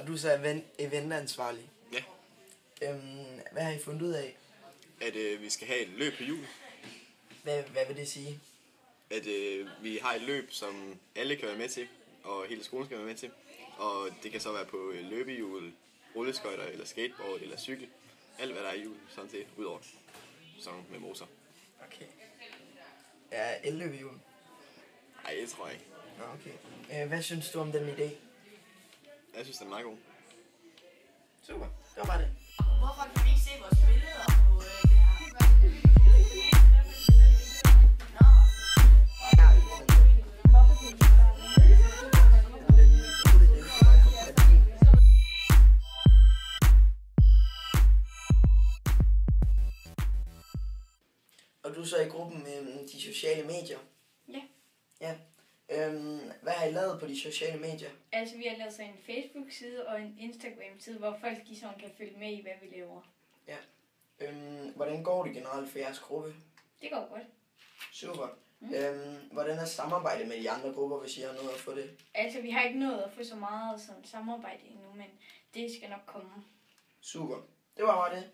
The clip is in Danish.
Og du er så eventansvarlig. Ja. Hvad har I fundet ud af? At vi skal have et løb på jul. Hvad vil det sige? At vi har et løb, som alle kan være med til, og hele skolen skal være med til. Og det kan så være på løbehjul, rulleskøjter eller skateboard eller cykel. Alt hvad der er i jul, sådan set, udover sådan med motor. Okay. Ja, elløbehjul. Nej, det tror jeg ikke. Nå, okay. Hvad synes du om den idé? Jeg synes, den er meget god. Super, det var bare det. Hvorfor kan vi ikke se vores billeder på det her? Og du er så i gruppen med de sociale medier? Ja. Ja. Hvad har I lavet på de sociale medier? Altså, vi har lavet så en Facebook-side og en Instagram-side, hvor folk sådan kan følge med i, hvad vi laver. Ja. Hvordan går det generelt for jeres gruppe? Det går godt. Super. Hvordan er samarbejdet med de andre grupper, hvis I har noget at få det? Altså, vi har ikke nået at få så meget sådan samarbejde endnu, men det skal nok komme. Super. Det var bare det.